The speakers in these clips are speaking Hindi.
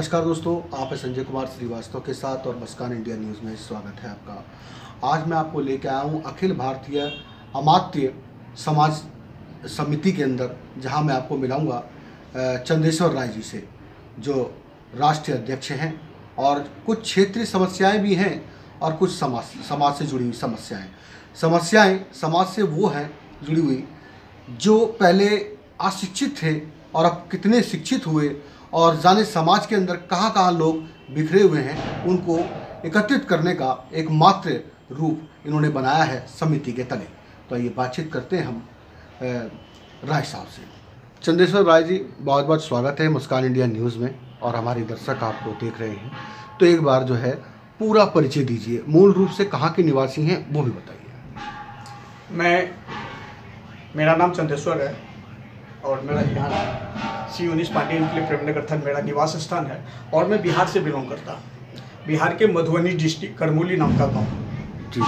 नमस्कार दोस्तों, आप हैं संजय कुमार श्रीवास्तव के साथ और मुस्कान इंडिया न्यूज़ में स्वागत है आपका। आज मैं आपको लेकर आया हूँ अखिल भारतीय अमात्य समाज समिति के अंदर, जहाँ मैं आपको मिलाऊंगा चंदेश्वर राय जी से, जो राष्ट्रीय अध्यक्ष हैं। और कुछ क्षेत्रीय समस्याएं भी हैं और कुछ समाज से जुड़ी हुई समस्याएं समाज से वो हैं जुड़ी हुई जो पहले अशिक्षित थे और अब कितने शिक्षित हुए, और जाने समाज के अंदर कहाँ लोग बिखरे हुए हैं, उनको एकत्रित करने का एक मात्र रूप इन्होंने बनाया है समिति के तले। तो ये बातचीत करते हैं हम राय साहब से। चंदेश्वर राय जी, बहुत बहुत स्वागत है मुस्कान इंडिया न्यूज़ में, और हमारे दर्शक आपको देख रहे हैं। तो एक बार जो है पूरा परिचय दीजिए, मूल रूप से कहाँ के निवासी हैं वो भी बताइए। मेरा नाम चंदेश्वर है और मेरा यहाँ C19 पार्टी के प्रेमनगर था मेरा निवास स्थान है, और मैं बिहार से बिलोंग करता हूँ। बिहार के मधुबनी डिस्ट्रिक्ट करमोली नाम का गाँव। जी,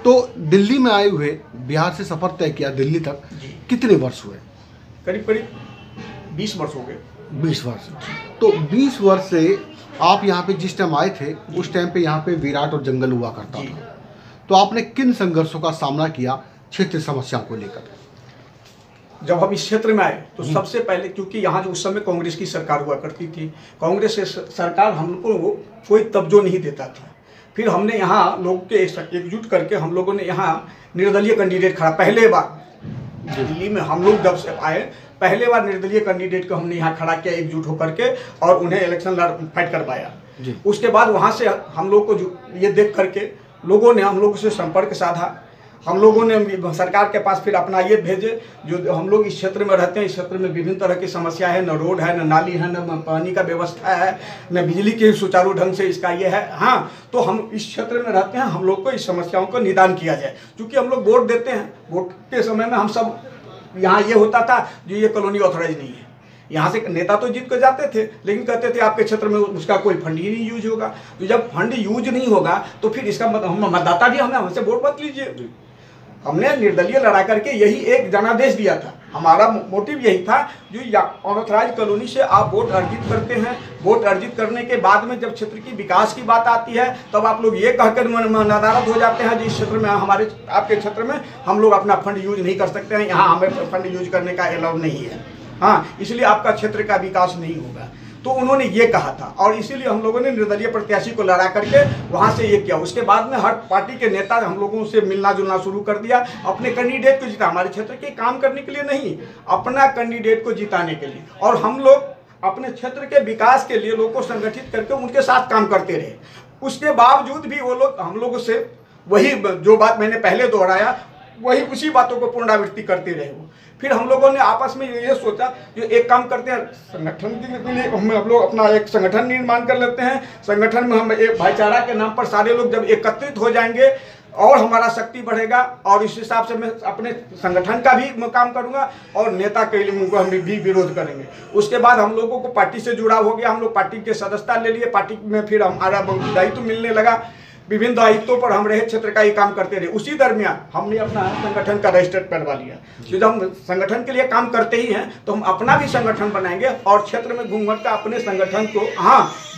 तो दिल्ली में आए हुए, बिहार से सफ़र तय किया दिल्ली तक, कितने वर्ष हुए? करीब 20 वर्ष हो गए। 20 वर्ष। तो 20 वर्ष से आप यहाँ पे जिस टाइम आए थे, उस टाइम पे यहाँ पे विराट और जंगल हुआ करता था। तो आपने किन संघर्षों का सामना किया क्षेत्रीय समस्याओं को लेकर? जब हम इस क्षेत्र में आए तो सबसे पहले, क्योंकि यहाँ जो उस समय कांग्रेस की सरकार हुआ करती थी, कांग्रेस सरकार हम लोगों को कोई तवज्जो नहीं देता था। फिर हमने यहाँ लोग के एकजुट करके हम लोगों ने यहाँ निर्दलीय कैंडिडेट खड़ा, पहले बार दिल्ली में हम लोग जब से आए, पहले बार निर्दलीय कैंडिडेट को हमने यहाँ खड़ा किया एकजुट होकर के, और उन्हें इलेक्शन फाइट करवाया। उसके बाद वहाँ से हम लोग को ये देख करके लोगों ने हम लोगों से संपर्क साधा। हम लोगों ने सरकार के पास फिर अपना ये भेजे, जो हम लोग इस क्षेत्र में रहते हैं, इस क्षेत्र में विभिन्न तरह की समस्या है, न रोड है, न नाली है, न पानी का व्यवस्था है, न बिजली के सुचारू ढंग से इसका ये है। हाँ, तो हम इस क्षेत्र में रहते हैं, हम लोग को इस समस्याओं को निदान किया जाए। क्योंकि हम लोग वोट देते हैं, वोट के समय में हम सब यहाँ ये होता था जो ये कॉलोनी ऑथोराइज नहीं है। यहाँ से नेता तो जीत कर जाते थे, लेकिन कहते थे आपके क्षेत्र में उसका कोई फंड ही नहीं यूज होगा। तो जब फंड यूज नहीं होगा तो फिर इसका मतलब मतदाता भी हमें हमसे वोट मत लीजिए। हमने निर्दलीय लड़ा करके यही एक जनादेश दिया था। हमारा मोटिव यही था, जो अनऑथराइज कॉलोनी से आप वोट अर्जित करते हैं, वोट अर्जित करने के बाद में जब क्षेत्र की विकास की बात आती है, तब आप लोग ये कहकर नदारद हो जाते हैं, जिस क्षेत्र में हमारे आपके क्षेत्र में हम लोग अपना फंड यूज नहीं कर सकते हैं, यहाँ हमें फंड यूज करने का अलाउ नहीं है। हाँ, इसलिए आपका क्षेत्र का विकास नहीं होगा। तो उन्होंने ये कहा था, और इसीलिए हम लोगों ने निर्दलीय प्रत्याशी को लड़ा करके वहाँ से ये किया। उसके बाद में हर पार्टी के नेता हम लोगों से मिलना जुलना शुरू कर दिया, अपने कैंडिडेट को जिता, हमारे क्षेत्र के काम करने के लिए नहीं, अपना कैंडिडेट को जिताने के लिए। और हम लोग अपने क्षेत्र के विकास के लिए लोगों को संगठित करके उनके साथ काम करते रहे। उसके बावजूद भी वो लोग हम लोगों से वही जो बात मैंने पहले दोहराया, वही उसी बातों को पुनरावृत्ति करते रहे वो। फिर हम लोगों ने आपस में ये सोचा, जो एक काम करते हैं, संगठन के लिए हम लोग अपना एक संगठन निर्माण कर लेते हैं। संगठन में हम एक भाईचारा के नाम पर सारे लोग जब एकत्रित हो जाएंगे और हमारा शक्ति बढ़ेगा, और इस हिसाब से मैं अपने संगठन का भी काम करूंगा और नेता के लिए हम भी विरोध करेंगे। उसके बाद हम लोगों को पार्टी से जुड़ाव हो गया, हम लोग पार्टी के सदस्यता ले लिए, पार्टी में फिर हमारा दायित्व मिलने लगा, विभिन्न दायित्वों पर हम रहे, क्षेत्र का ही काम करते रहे। उसी दरमियान हमने अपना संगठन का रजिस्टर करवा लिया। तो जब हम संगठन के लिए काम करते ही हैं तो हम अपना भी संगठन बनाएंगे और क्षेत्र में घूम कर अपने संगठन को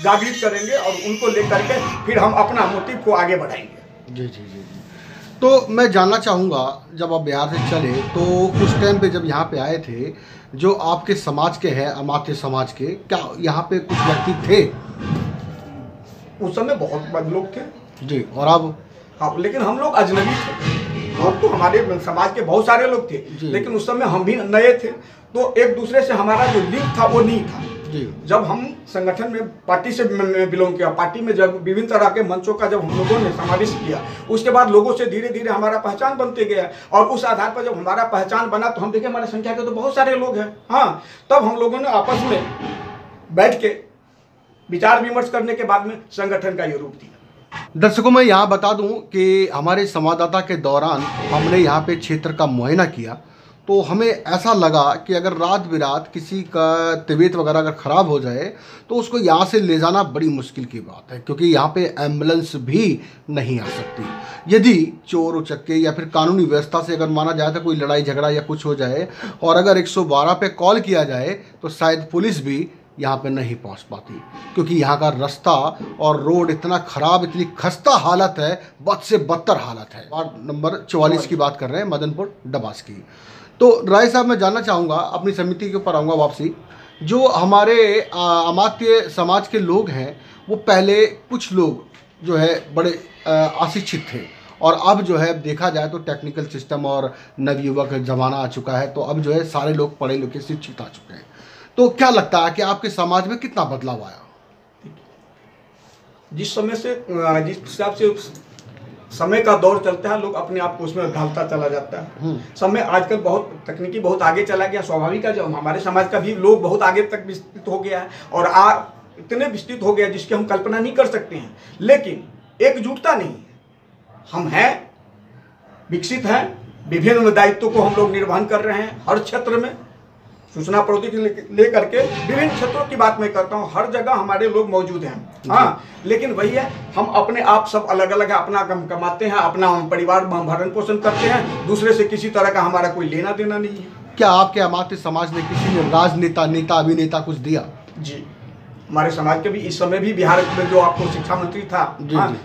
जागृत करेंगे, और उनको लेकर के फिर हम अपना मोटिव को आगे बढ़ाएंगे। जी जी जी जी। तो मैं जानना चाहूँगा, जब आप बिहार से चले तो उस टाइम पे जब यहाँ पे आए थे, जो आपके समाज के हैं, अमात्य समाज के, क्या यहाँ पे कुछ व्यक्ति थे? उस समय बहुत लोग थे जी। और अब? हाँ, लेकिन हम लोग अजनबी थे। लोग तो हमारे समाज के बहुत सारे लोग थे, लेकिन उस समय हम भी नए थे, तो एक दूसरे से हमारा जो लिंक था वो नहीं था जी। जब हम संगठन में पार्टी से बिलोंग किया, पार्टी में जब विभिन्न तरह के मंचों का जब हम लोगों ने समावेश किया, उसके बाद लोगों से धीरे धीरे हमारा पहचान बनते गया, और उस आधार पर जब हमारा पहचान बना तो हम देखे हमारी संख्या के तो बहुत सारे लोग हैं। हाँ, तब हम लोगों ने आपस में बैठ के विचार विमर्श करने के बाद में संगठन का ये रूप दिया। दर्शकों, मैं यहाँ बता दूं कि हमारे संवाददाता के दौरान हमने यहाँ पे क्षेत्र का मुआयना किया, तो हमें ऐसा लगा कि अगर रात बिरात किसी का तबीयत वगैरह अगर ख़राब हो जाए तो उसको यहाँ से ले जाना बड़ी मुश्किल की बात है, क्योंकि यहाँ पे एम्बुलेंस भी नहीं आ सकती। यदि चोर उचक्के या फिर कानूनी व्यवस्था से अगर माना जाए तो कोई लड़ाई झगड़ा या कुछ हो जाए, और अगर 112 पे कॉल किया जाए तो शायद पुलिस भी यहाँ पे नहीं पहुँच पाती, क्योंकि यहाँ का रास्ता और रोड इतना ख़राब, इतनी खस्ता हालत है, बद से बदतर हालत है। वार्ड नंबर 44 की बात कर रहे हैं, मदनपुर डबास की। तो राय साहब, मैं जानना चाहूँगा, अपनी समिति के ऊपर आऊँगा वापसी, जो हमारे अमात्य समाज के लोग हैं, वो पहले कुछ लोग जो है बड़े अशिक्षित थे, और अब जो है देखा जाए तो टेक्निकल सिस्टम और नवयुवक ज़माना आ चुका है, तो अब जो है सारे लोग पढ़े लिखे शिक्षित आ चुके हैं। तो क्या लगता है कि आपके समाज में कितना बदलाव आया? जिस हिसाब से समय का दौर चलता है, लोग अपने आप को उसमें ढालता चला जाता है। समय आजकल बहुत तकनीकी बहुत आगे चला गया। स्वाभाविक है, जो हमारे समाज का भी लोग बहुत आगे तक विस्तृत हो गया है, और इतने विस्तृत हो गया जिसकी हम कल्पना नहीं कर सकते हैं। लेकिन एकजुटता नहीं है। हम हैं, विकसित हैं, विभिन्न दायित्वों को हम लोग निर्वहन कर रहे हैं हर क्षेत्र में। सूचना प्रौद्योगिकी लेकर के विभिन्न क्षेत्रों की बात मैं करता हूँ, हर जगह हमारे लोग मौजूद हैं। हाँ, लेकिन वही है, हम अपने आप सब अलग अलग है, अपना कमाते हैं, अपना परिवार भरण पोषण करते हैं, दूसरे से किसी तरह का हमारा कोई लेना देना नहीं है। क्या आपके अमात्य समाज ने किसी ने राजनेता, नेता, अभिनेता कुछ दिया? जी, हमारे समाज के भी इस समय भी बिहार में जो आपको शिक्षा मंत्री था,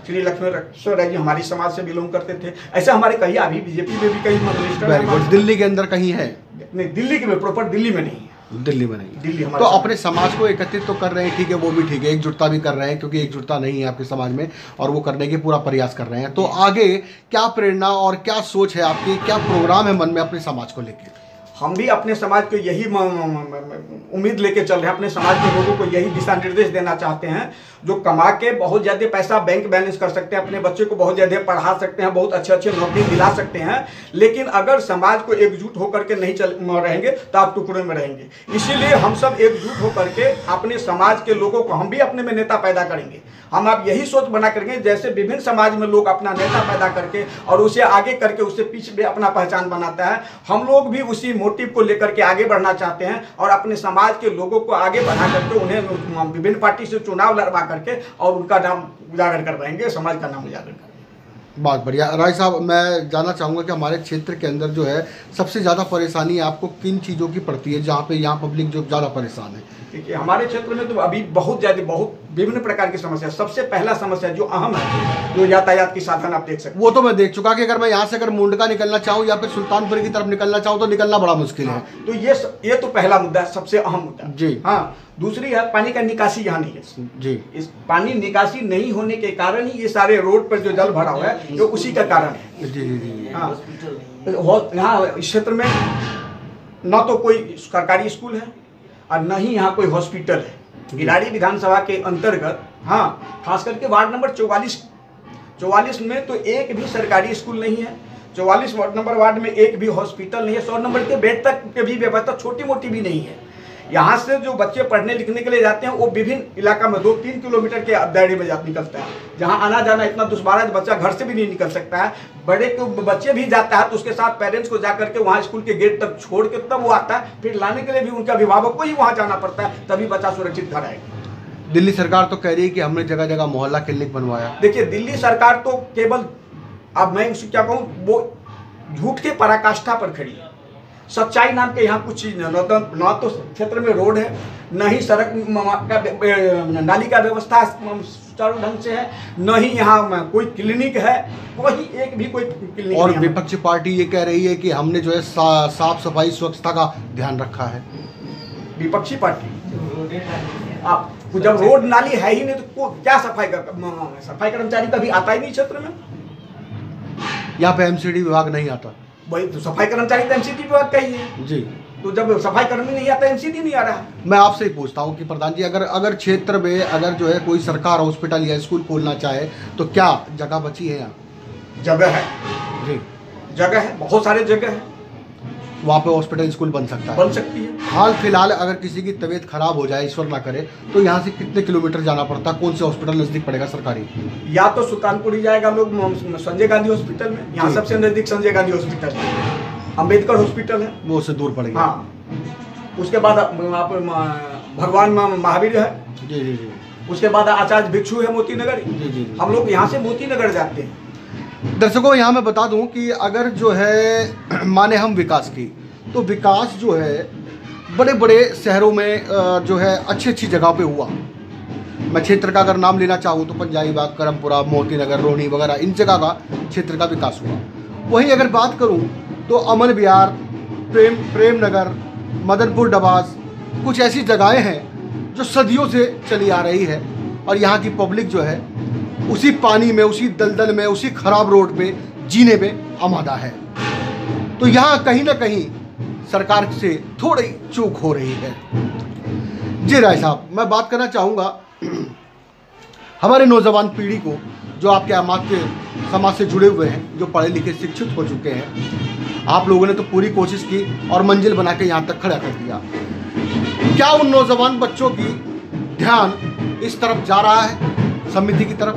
श्री लक्ष्मण राय जी हमारी समाज से बिलोंग करते थे। ऐसे हमारे कहीं अभी बीजेपी में भी कई मिनिस्टर, दिल्ली के अंदर कहीं है? नहीं, दिल्ली के में प्रॉपर दिल्ली में नहीं है। दिल्ली में नहीं। दिल्ली तो अपने समाज को एकत्रित तो कर रहे हैं, ठीक है, वो भी ठीक है, एकजुटता भी कर रहे हैं, क्योंकि एकजुटता नहीं है आपके समाज में, और वो करने के पूरा प्रयास कर रहे हैं। तो आगे क्या प्रेरणा और क्या सोच है आपकी, क्या प्रोग्राम है मन में अपने समाज को लेकर? हम भी अपने समाज को यही उम्मीद लेके चल रहे हैं, अपने समाज के लोगों को यही दिशा निर्देश देना चाहते हैं, जो कमा के बहुत ज़्यादा पैसा बैंक बैलेंस कर सकते हैं, अपने बच्चे को बहुत ज़्यादा पढ़ा सकते हैं, बहुत अच्छे अच्छे नौकरी दिला सकते हैं, लेकिन अगर समाज को एकजुट होकर के नहीं रहेंगे तो आप टुकड़े में रहेंगे। इसीलिए हम सब एकजुट होकर के अपने समाज के लोगों को, हम भी अपने में नेता पैदा करेंगे। हम आप यही सोच बना करेंगे, जैसे विभिन्न समाज में लोग अपना नेता पैदा करके और उसे आगे करके उससे पीछे भी अपना पहचान बनाता है, हम लोग भी उसी मोटिव को लेकर के आगे बढ़ना चाहते हैं, और अपने समाज के लोगों को आगे बढ़ा करके उन्हें विभिन्न पार्टी से चुनाव लड़वा करके और उनका नाम उजागर करवाएंगे, समाज का नाम उजागर करेंगे। बहुत बढ़िया। राय साहब, मैं जानना चाहूँगा कि हमारे क्षेत्र के अंदर जो है सबसे ज़्यादा परेशानी आपको किन चीज़ों की पड़ती है, जहाँ पे यहाँ पब्लिक जो ज़्यादा परेशान है? देखिए, हमारे क्षेत्र में तो अभी बहुत विभिन्न प्रकार की समस्या। सबसे पहला समस्या जो अहम है, जो यातायात की साधन आप देख सकते हैं। वो तो मैं देख चुका कि अगर मैं यहाँ से अगर मुंडका निकलना चाहूँ या फिर सुल्तानपुर की तरफ निकलना चाहूँ तो निकलना बड़ा मुश्किल है। तो ये तो पहला मुद्दा है, सबसे अहम मुद्दा जी। हाँ, दूसरी है पानी का निकासी यहाँ नहीं है जी। इस पानी निकासी नहीं होने के कारण ही ये सारे रोड पर जो जल भरा हुआ है, जो उसी का कारण है। जी जी। हाँ, यहाँ इस क्षेत्र में न तो कोई सरकारी स्कूल है और न ही यहाँ कोई हॉस्पिटल है। गिराड़ी विधानसभा के अंतर्गत, हाँ, खास करके वार्ड नंबर 44 में तो एक भी सरकारी स्कूल नहीं है। 44 नंबर वार्ड में एक भी हॉस्पिटल नहीं है। 100 नंबर के बेड तक के भी व्यवस्था छोटी मोटी भी नहीं है। यहाँ से जो बच्चे पढ़ने लिखने के लिए जाते हैं, वो विभिन्न इलाका में 2-3 किलोमीटर के दायरे में निकलता है, जहाँ आना जाना इतना दुश्वार है, बच्चा घर से भी नहीं निकल सकता है। बड़े बच्चे भी जाता है तो उसके साथ पेरेंट्स को जा करके वहाँ स्कूल के गेट तक छोड़ के तब वो आता है, फिर लाने के लिए भी उनका अभिभावक को ही वहाँ जाना पड़ता है, तभी बच्चा सुरक्षित घर आएगा। दिल्ली सरकार तो कह रही है कि हमने जगह जगह मोहल्ला क्लिनिक बनवाया। देखिए, दिल्ली सरकार तो केवल, अब मैं क्या कहूँ, वो झूठ के पराकाष्ठा पर खड़ी है। सच्चाई नाम के यहाँ कुछ चीज़ न तो क्षेत्र में रोड है, न ही सड़क नाली का व्यवस्था सुचारू ढंग से है, न ही यहाँ कोई क्लिनिक है, कोई एक भी कोई क्लिनिक। और विपक्षी पार्टी ये कह रही है कि हमने जो है साफ सफाई स्वच्छता का ध्यान रखा है। विपक्षी पार्टी, आप जब रोड नाली है ही नहीं तो क्या सफाई कर्मचारी कभी आता ही नहीं क्षेत्र में। यहाँ पे एमसीडी विभाग नहीं आता, वही तो सफाई कर्मचारी तो एमसीडी विभाग का ही है जी। तो जब सफाई कर्मी नहीं आता, एमसीडी नहीं आ रहा है। मैं आपसे ही पूछता हूँ कि प्रधान जी, अगर क्षेत्र में अगर जो है कोई सरकार हॉस्पिटल या स्कूल खोलना चाहे तो क्या जगह बची है? यहाँ जगह है जी, जगह है, बहुत सारे जगह है, वहाँ पे हॉस्पिटल स्कूल बन सकता है, बन सकती है। हाल फिलहाल अगर किसी की तबीयत खराब हो जाए, ईश्वर ना करे, तो यहाँ से कितने किलोमीटर जाना पड़ता है? कौन से हॉस्पिटल नजदीक पड़ेगा सरकारी? या तो सुल्तानपुर ही जाएगा लोग संजय गांधी हॉस्पिटल में, यहाँ सबसे नजदीक संजय गांधी हॉस्पिटल है। अम्बेडकर हॉस्पिटल है, वो उससे दूर पड़ेगा। हाँ, उसके बाद वहाँ पर भगवान महावीर है जी जी जी। उसके बाद आचार्य भिक्षु है मोती नगर। जी जी। हम लोग यहाँ से मोती नगर जाते हैं। दर्शकों, यहाँ मैं बता दूं कि अगर जो है माने हम विकास की, तो विकास जो है बड़े बड़े शहरों में जो है अच्छी अच्छी जगह पे हुआ। मैं क्षेत्र का अगर नाम लेना चाहूँ तो पंजाबी बाग, करमपुरा, मोती नगर, रोहिणी वगैरह इन जगह का क्षेत्र का विकास हुआ। वहीं अगर बात करूँ तो अमन विहार, प्रेम नगर, मदनपुर डबास, कुछ ऐसी जगहें हैं जो सदियों से चली आ रही है और यहाँ की पब्लिक जो है उसी पानी में, उसी दलदल में, उसी खराब रोड पे जीने में आमादा है। तो यहाँ कहीं ना कहीं सरकार से थोड़ी चूक हो रही है। जी राय साहब, मैं बात करना चाहूँगा हमारे नौजवान पीढ़ी को, जो आपके अमात्य समाज से जुड़े हुए हैं, जो पढ़े लिखे शिक्षित हो चुके हैं। आप लोगों ने तो पूरी कोशिश की और मंजिल बना के यहाँ तक खड़ा कर दिया। क्या उन नौजवान बच्चों की ध्यान इस तरफ जा रहा है, समिति की तरफ?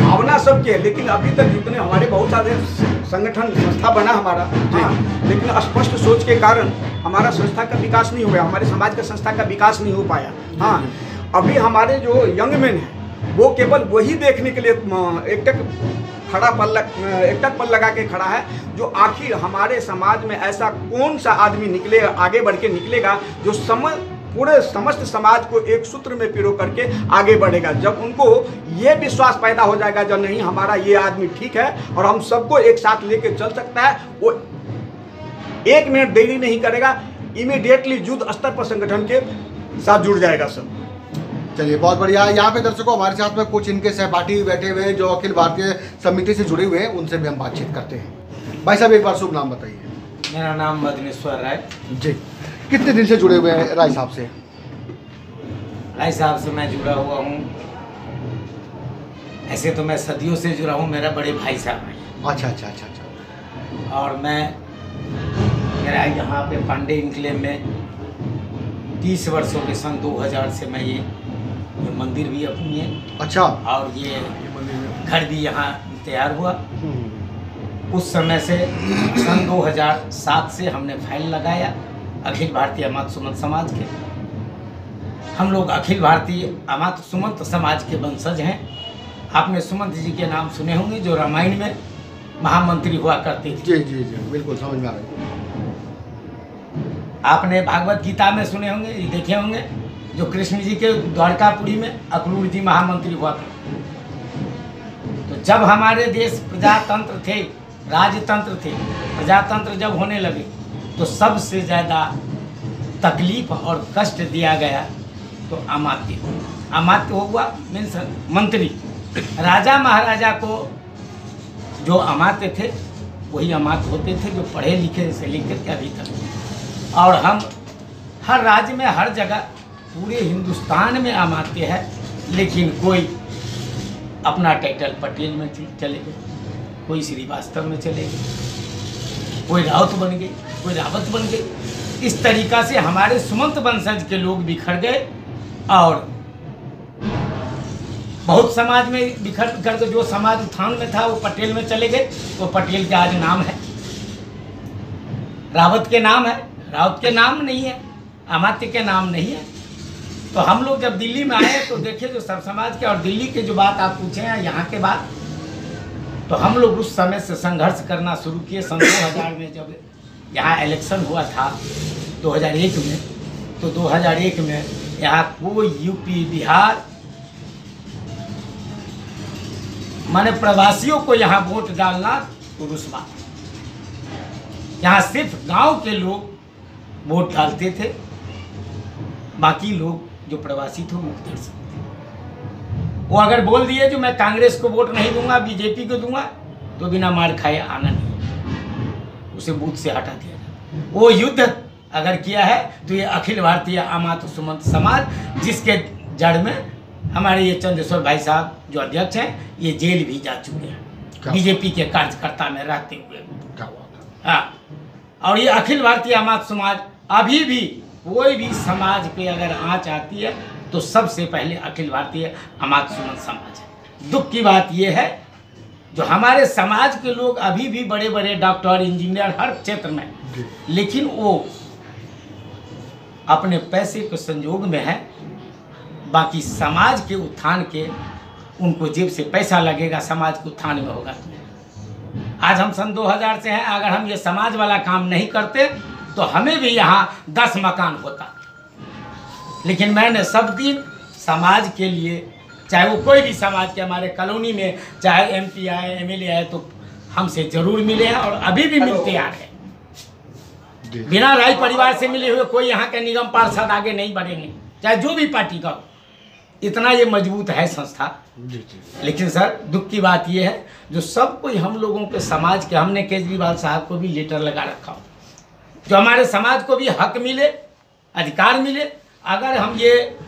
भावना सबके, लेकिन अभी तक जितने हमारे बहुत सारे संगठन संस्था बना हमारा, लेकिन स्पष्ट सोच के कारण हमारा संस्था का विकास नहीं हुआ, हमारे समाज का संस्था का विकास नहीं हो पाया। हाँ, अभी हमारे जो यंग मैन हैं वो केवल वही देखने के लिए एकटक पल लगा के खड़ा है, जो आखिर हमारे समाज में ऐसा कौन सा आदमी निकलेगा, आगे बढ़ के निकलेगा, जो पूरे समस्त समाज को एक सूत्र में पिरो करके आगे बढ़ेगा। जब उनको ये विश्वास पैदा हो जाएगा जब नहीं हमारा ये आदमी ठीक है और हम सबको एक साथ लेके चल सकता है, वो 1 मिनट देरी नहीं करेगा, इमीडिएटली युद्ध स्तर पर संगठन के साथ जुड़ जाएगा सब। चलिए, बहुत बढ़िया। यहाँ पे दर्शकों हमारे साथ में कुछ इनके सहपाठी बैठे हुए हैं जो अखिल भारतीय समिति से जुड़े हुए हैं, उनसे भी हम बातचीत करते हैं। भाई साहब, एक बार शुभ नाम बताइए। मेरा नाम मदनेश्वर राय जी। कितने दिन से जुड़े हुए हैं राय साहब से? राय साहब से मैं जुड़ा हुआ हूँ, ऐसे तो मैं सदियों से जुड़ा हूँ, मेरा बड़े भाई साहब हैं। अच्छा। और मेरा यहाँ पे पांडे इनक्लेव में 30 वर्षों के सन 2000 से मैं ये मंदिर भी अपनी है। अच्छा। और ये घर भी यहाँ तैयार हुआ। उस समय से सन 2007 से हमने फाइल लगाया अखिल भारतीय अमात्य सुमंत समाज के। हम लोग अखिल भारतीय अमात्य सुमंत समाज के वंशज हैं। आपने सुमंत जी के नाम सुने होंगे, जो रामायण में महामंत्री हुआ करते थे। जी, बिल्कुल समझ में आ रही। आपने भागवत गीता में सुने होंगे, देखे होंगे, जो कृष्ण जी के द्वारकापुरी में अक्रूर जी महामंत्री हुआ करते। तो जब हमारे देश प्रजातंत्र थे, राजतंत्र थे, प्रजातंत्र जब होने लगे तो सबसे ज़्यादा तकलीफ और कष्ट दिया गया तो अमात्य हुआ, मीन्स मंत्री। राजा महाराजा को जो अमात्य थे वही अमात्य होते थे, जो पढ़े लिखे से लेकर के अभी तक। और हम हर राज्य में, हर जगह, पूरे हिंदुस्तान में अमात्य है, लेकिन कोई अपना टाइटल पटेल में चले गए, कोई श्रीवास्तव में चले गए, कोई राउत बन गए, कोई रावत बन गए। इस तरीका से हमारे सुमंत वंशज के लोग बिखर गए और बहुत समाज में बिखर के जो समाज उत्थान में था वो पटेल में चले गए। वो पटेल के आज नाम है, रावत के नाम है, राउत के नाम नहीं है, अमात्य के नाम नहीं है। तो हम लोग जब दिल्ली में आए तो देखे जो सब समाज के, और दिल्ली के जो बात आप पूछे हैं यहाँ के बात, तो हम लोग उस समय से संघर्ष करना शुरू किए। सन 2000 में जब यहाँ इलेक्शन हुआ था 2001 में, तो 2001 में यहाँ कोई यूपी, बिहार, माने प्रवासियों को यहाँ वोट डालना पुरुष बात। यहाँ सिर्फ गांव के लोग वोट डालते थे, बाकी लोग जो प्रवासी थे वो मुक्त सकते। वो अगर बोल दिए जो मैं कांग्रेस को वोट नहीं दूंगा, बीजेपी को दूंगा, तो बिना मार खाए आना नहीं, उसे बूथ से हटा दिया जाए। वो युद्ध अगर किया है तो ये अखिल भारतीय अमात्य सुमंत समाज, जिसके जड़ में हमारे ये चंद्रेश्वर भाई साहब जो अध्यक्ष हैं, ये जेल भी जा चुके हैं बीजेपी के कार्यकर्ता में रहते हुए। हाँ, और ये अखिल भारतीय अमात्य समाज अभी भी कोई भी समाज पे अगर आँच आती है तो सबसे पहले अखिल भारतीय अमात्य सुमंत समाज है। दुख की बात यह है जो हमारे समाज के लोग अभी भी बड़े बड़े डॉक्टर, इंजीनियर हर क्षेत्र में, लेकिन वो अपने पैसे के संयोग में है, बाकी समाज के उत्थान के उनको जेब से पैसा लगेगा, समाज के उत्थान में होगा। आज हम सन 2000 से हैं, अगर हम ये समाज वाला काम नहीं करते तो हमें भी यहाँ 10 मकान होता। लेकिन मैंने सब दिन समाज के लिए, चाहे वो कोई भी समाज के, हमारे कॉलोनी में चाहे MP आए, MLA आए, तो हमसे जरूर मिले हैं और अभी भी मिलते आ रहे हैं। बिना राय परिवार से मिले हुए कोई यहाँ के निगम पार्षद आगे नहीं बढ़ेंगे, चाहे जो भी पार्टी का हो। इतना ये मजबूत है संस्था। लेकिन सर दुख की बात ये है, जो सब कोई हम लोगों के समाज के, हमने केजरीवाल साहब को भी लेटर लगा रखा हो, जो हमारे समाज को भी हक मिले, अधिकार मिले। अगर हम ये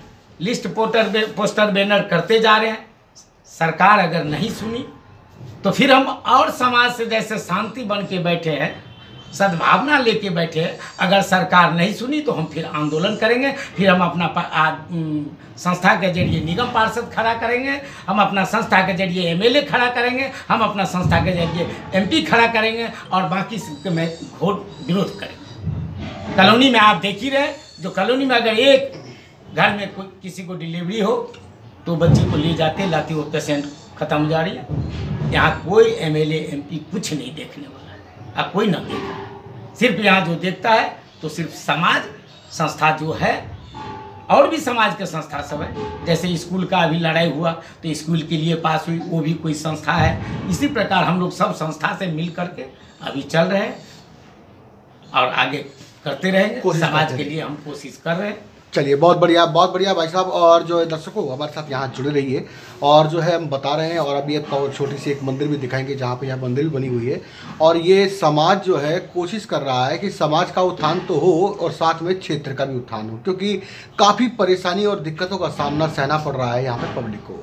लिस्ट पोस्टर बैनर करते जा रहे हैं, सरकार अगर नहीं सुनी, तो फिर हम और समाज से जैसे शांति बन के बैठे हैं, सद्भावना लेके बैठे हैं, अगर सरकार नहीं सुनी तो हम फिर आंदोलन करेंगे। फिर हम अपना संस्था के जरिए निगम पार्षद खड़ा करेंगे, हम अपना संस्था के जरिए MLA खड़ा करेंगे, हम अपना संस्था के जरिए MP खड़ा करेंगे और बाकी में घोर विरोध करेंगे। कॉलोनी में आप देख ही रहे, जो कॉलोनी में अगर एक घर में कोई किसी को डिलीवरी हो तो बच्ची को ले जाते लाते, वो पेशेंट खत्म हो जा रही है। यहाँ कोई MLA MP कुछ नहीं देखने वाला है, अब कोई ना देखा है। सिर्फ यहाँ जो देखता है तो सिर्फ समाज संस्था जो है, और भी समाज के संस्था सब है। जैसे स्कूल का अभी लड़ाई हुआ तो स्कूल के लिए पास हुई, वो भी कोई संस्था है। इसी प्रकार हम लोग सब संस्था से मिल करके अभी चल रहे हैं और आगे करते रहेंगे। समाज के लिए हम कोशिश कर रहे हैं। चलिए, बहुत बढ़िया भाई साहब। और जो है दर्शकों, हमारे साथ यहाँ जुड़े रहिए। और जो है हम बता रहे हैं, और अभी एक छोटी सी एक मंदिर भी दिखाएंगे जहाँ पे यहाँ मंदिर भी बनी हुई है। और ये समाज जो है कोशिश कर रहा है कि समाज का उत्थान तो हो और साथ में क्षेत्र का भी उत्थान हो, क्योंकि काफ़ी परेशानी और दिक्कतों का सामना सहना पड़ रहा है यहाँ पर पब्लिक को।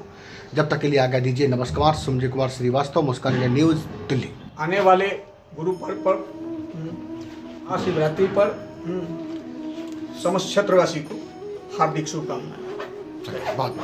जब तक के लिए आज्ञा दीजिए। नमस्कार, संजय कुमार श्रीवास्तव, मुस्कान इंडिया न्यूज़, दिल्ली। आने वाले गुरु पर्व पर, महाशिवरात्रि पर समस्त क्षेत्रवासी को हार्दिक शुभकामनाएं। बहुत